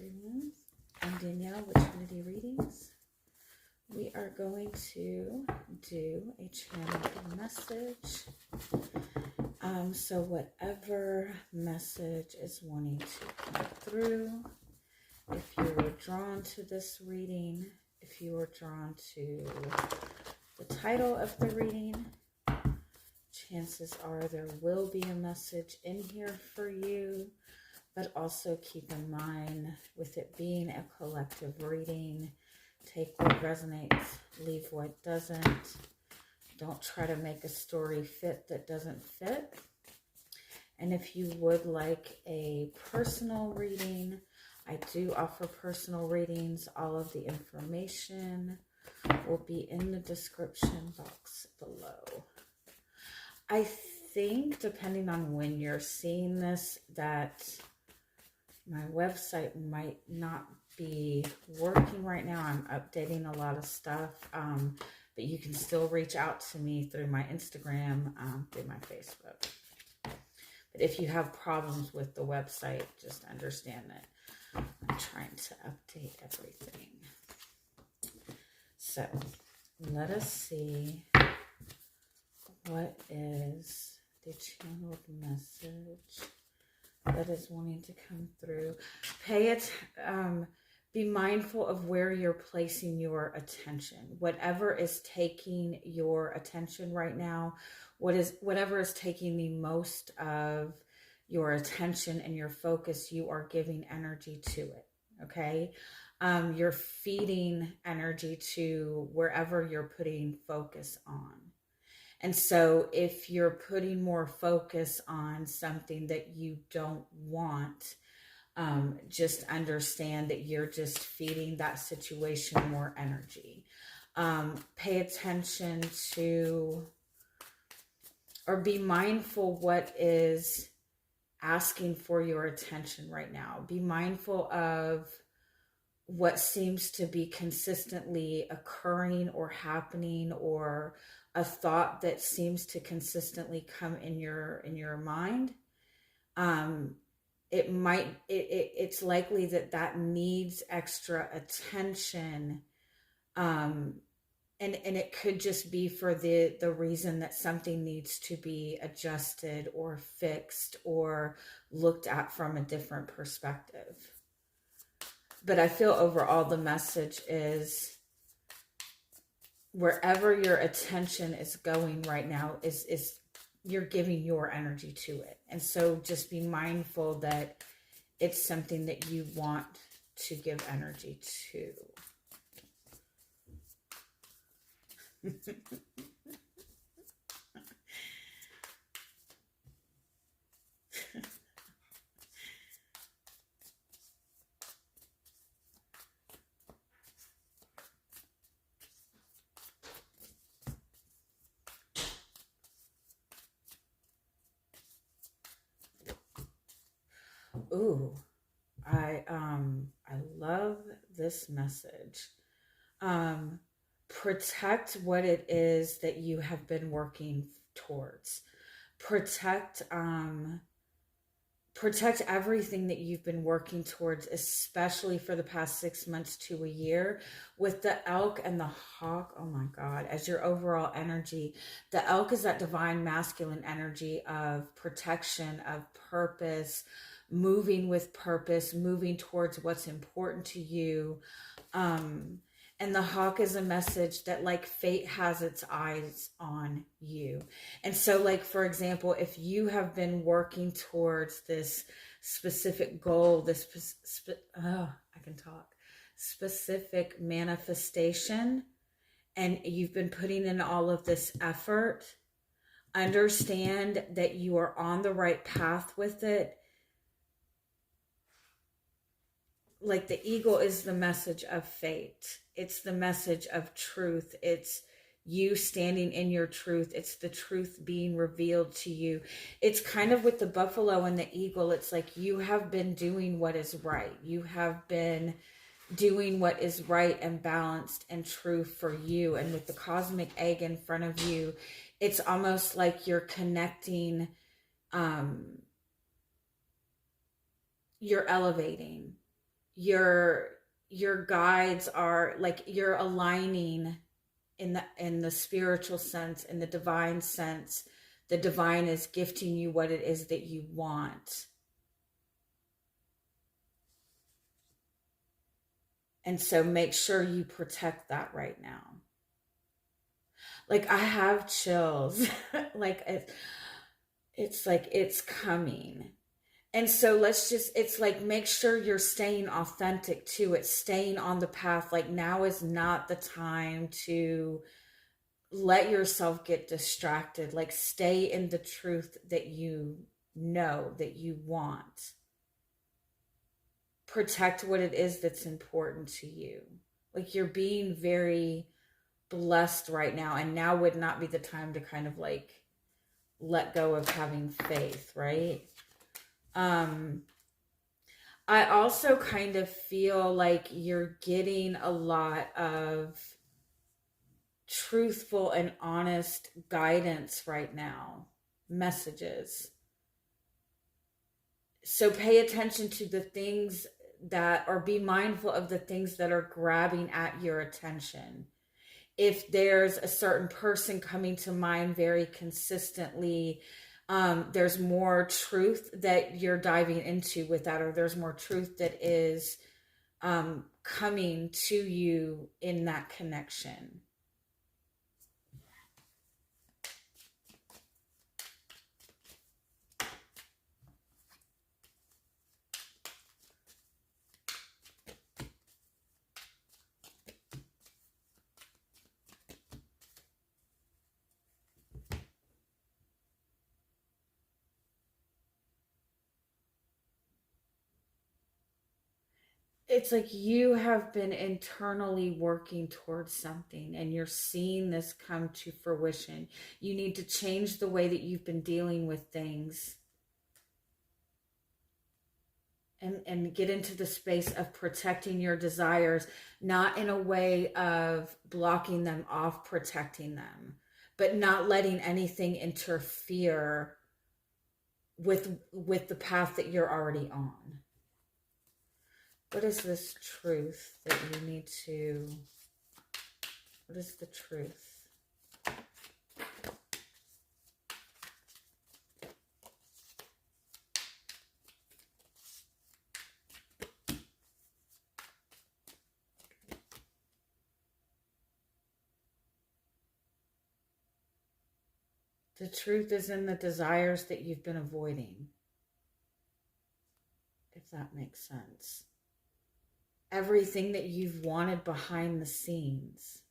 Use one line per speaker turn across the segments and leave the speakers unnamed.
everyone. I'm Danielle with Trinity Readings. We are going to do a channel message. So whatever message is wanting to come through, if you were drawn to this reading, if you were drawn to the title of the reading, chances are there will be a message in here for you. But also keep in mind, with it being a collective reading, take what resonates, leave what doesn't. Don't try to make a story fit that doesn't fit. And if you would like a personal reading, I do offer personal readings. All of the information will be in the description box below. I think, depending on when you're seeing this, that my website might not be working right now. I'm updating a lot of stuff, but you can still reach out to me through my Instagram, through my Facebook. But if you have problems with the website, just understand that I'm trying to update everything. So let us see what is the channeled message that is wanting to come through. Be mindful of where you're placing your attention. Whatever is taking your attention right now, whatever is taking the most of your attention and your focus, you are giving energy to it. Okay? You're feeding energy to wherever you're putting focus on. And so if you're putting more focus on something that you don't want, just understand that you're just feeding that situation more energy. Pay attention to, or be mindful what is asking for your attention right now. Be mindful of what seems to be consistently occurring or happening, or a thought that seems to consistently come in your mind. It's likely that needs extra attention. And it could just be for the reason that something needs to be adjusted or fixed or looked at from a different perspective. But I feel overall the message is, wherever your attention is going right now is you're giving your energy to it. And so just be mindful that it's something that you want to give energy to. Ooh, I love this message. Protect what it is that you have been working towards. Protect everything that you've been working towards, especially for the past 6 months to a year. With the elk and the hawk, oh my God, as your overall energy, the elk is that divine masculine energy of protection, of purpose, moving with purpose, moving towards what's important to you. And the hawk is a message that, like, fate has its eyes on you. And so, like, for example, if you have been working towards this specific goal, this specific manifestation, and you've been putting in all of this effort, understand that you are on the right path with it. Like, the eagle is the message of fate. It's the message of truth. It's you standing in your truth. It's the truth being revealed to you. It's kind of with the buffalo and the eagle. It's like you have been doing what is right. You have been doing what is right and balanced and true for you. And with the cosmic egg in front of you, it's almost like you're connecting, you're elevating. your guides are like, you're aligning in the spiritual sense, in the divine sense. The divine is gifting you what it is that you want. And so make sure you protect that right now. Like, I have chills. Like, it's like it's coming. And so it's like, make sure you're staying authentic to it, staying on the path. Like, now is not the time to let yourself get distracted. Like, stay in the truth that you know that you want. Protect what it is that's important to you. Like, you're being very blessed right now, and now would not be the time to kind of like let go of having faith, right? I also kind of feel like you're getting a lot of truthful and honest guidance right now, messages. So pay attention to the things that, or be mindful of the things that are grabbing at your attention. If there's a certain person coming to mind very consistently, there's more truth that you're diving into with that, or there's more truth that is coming to you in that connection. It's like you have been internally working towards something, and you're seeing this come to fruition. You need to change the way that you've been dealing with things, and get into the space of protecting your desires, not in a way of blocking them off, protecting them, but not letting anything interfere with the path that you're already on. What is this truth that you need to, what is the truth? The truth is in the desires that you've been avoiding, if that makes sense. Everything that you've wanted behind the scenes.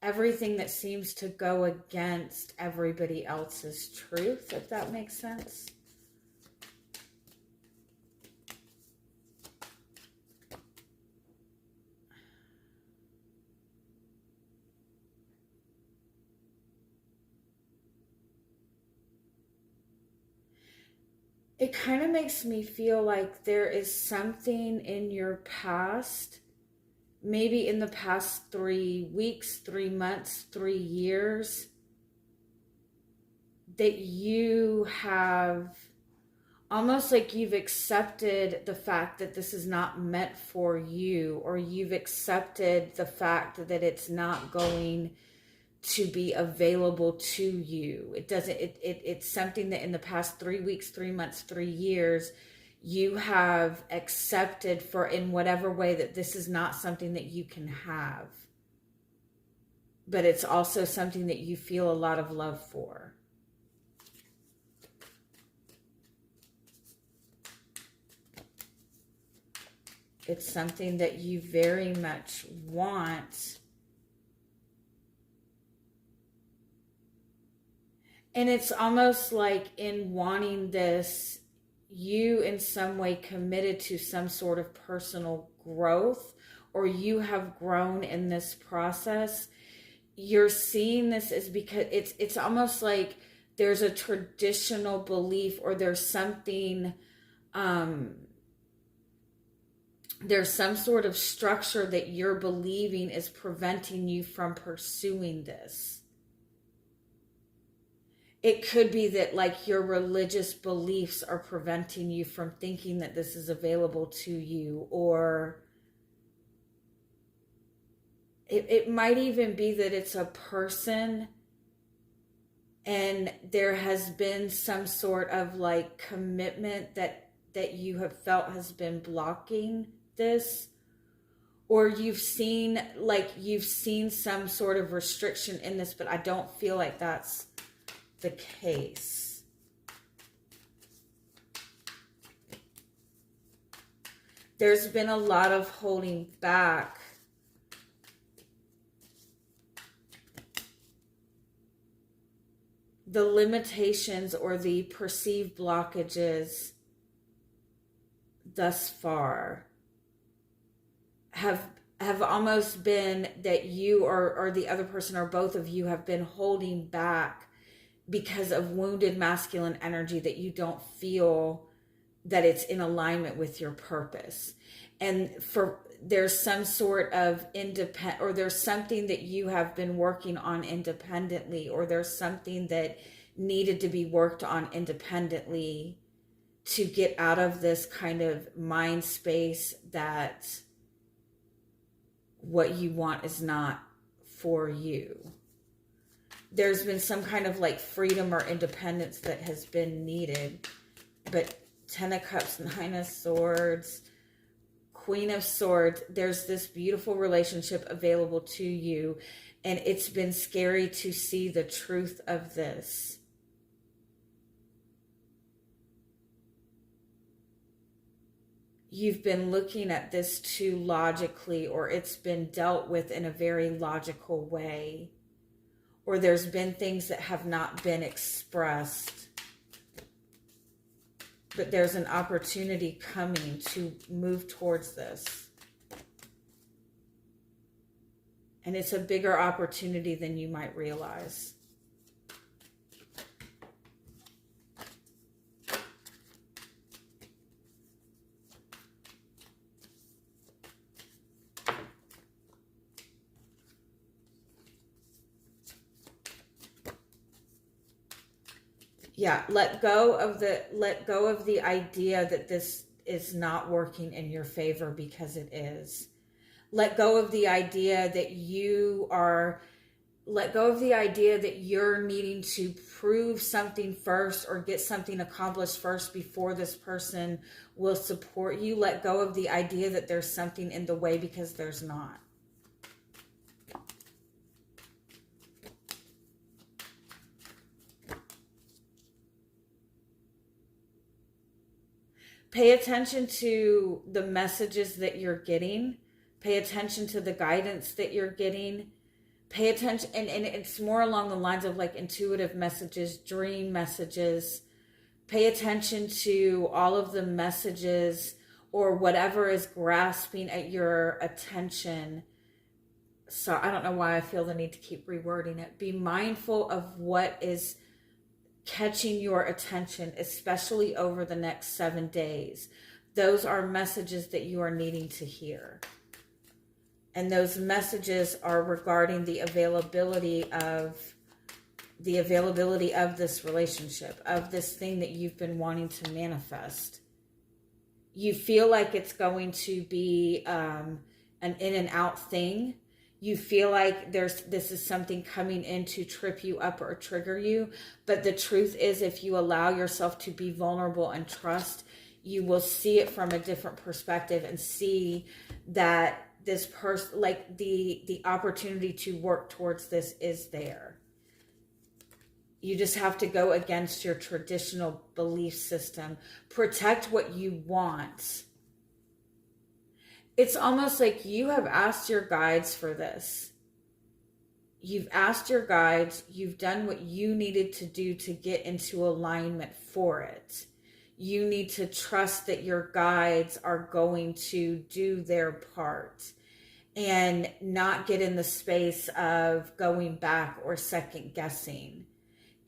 Everything that seems to go against everybody else's truth, if that makes sense. It kind of makes me feel like there is something in your past, maybe in the past 3 weeks, 3 months, 3 years, that you have almost like you've accepted the fact that this is not meant for you, or you've accepted the fact that it's not going to be available to you. It's something that in the past 3 weeks, 3 months, 3 years, you have accepted, for in whatever way, that this is not something that you can have. But it's also something that you feel a lot of love for. It's something that you very much want. And it's almost like in wanting this, you in some way committed to some sort of personal growth, or you have grown in this process. You're seeing this as, because it's almost like there's a traditional belief, or there's something, there's some sort of structure that you're believing is preventing you from pursuing this. it could be that like your religious beliefs are preventing you from thinking that this is available to you, or it might even be that it's a person and there has been some sort of like commitment that you have felt has been blocking this, or you've seen some sort of restriction in this, but I don't feel like that's the case. There's been a lot of holding back. The limitations or the perceived blockages thus far have almost been that you or the other person or both of you have been holding back because of wounded masculine energy, that you don't feel that it's in alignment with your purpose. And there's some sort of or there's something that you have been working on independently, or there's something that needed to be worked on independently to get out of this kind of mind space that what you want is not for you. There's been some kind of like freedom or independence that has been needed. But Ten of Cups, Nine of Swords, Queen of Swords, there's this beautiful relationship available to you, and it's been scary to see the truth of this. You've been looking at this too logically, or it's been dealt with in a very logical way, or there's been things that have not been expressed. But there's an opportunity coming to move towards this. And it's a bigger opportunity than you might realize. Yeah, let go of the idea that this is not working in your favor, because it is. Let go of the idea that you're needing to prove something first or get something accomplished first before this person will support you. Let go of the idea that there's something in the way, because there's not. Pay attention to the messages that you're getting. Pay attention to the guidance that you're getting. Pay attention, and it's more along the lines of like intuitive messages, dream messages. Pay attention to all of the messages or whatever is grasping at your attention. So I don't know why I feel the need to keep rewording it. Be mindful of what is catching your attention, especially over the next 7 days. Those are messages that you are needing to hear. And those messages are regarding the availability of this relationship, of this thing that you've been wanting to manifest. You feel like it's going to be an in and out thing. You feel like this is something coming in to trip you up or trigger you. But the truth is, if you allow yourself to be vulnerable and trust, you will see it from a different perspective and see that this person, like the opportunity to work towards this is there. You just have to go against your traditional belief system. Protect what you want. It's almost like you have asked your guides for this. You've asked your guides, you've done what you needed to do to get into alignment for it. You need to trust that your guides are going to do their part and not get in the space of going back or second guessing.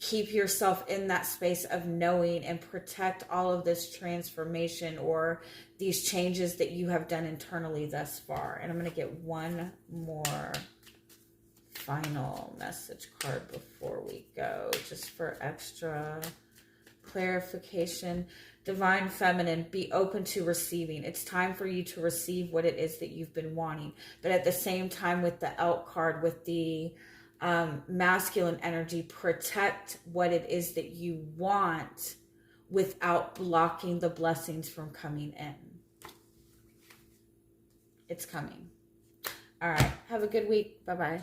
Keep yourself in that space of knowing and protect all of this transformation or these changes that you have done internally thus far. And I'm going to get one more final message card before we go, just for extra clarification. Divine Feminine, be open to receiving. It's time for you to receive what it is that you've been wanting. But at the same time, with the Elk card, with the masculine energy, protect what it is that you want without blocking the blessings from coming in. It's coming. All right. Have a good week. Bye-bye.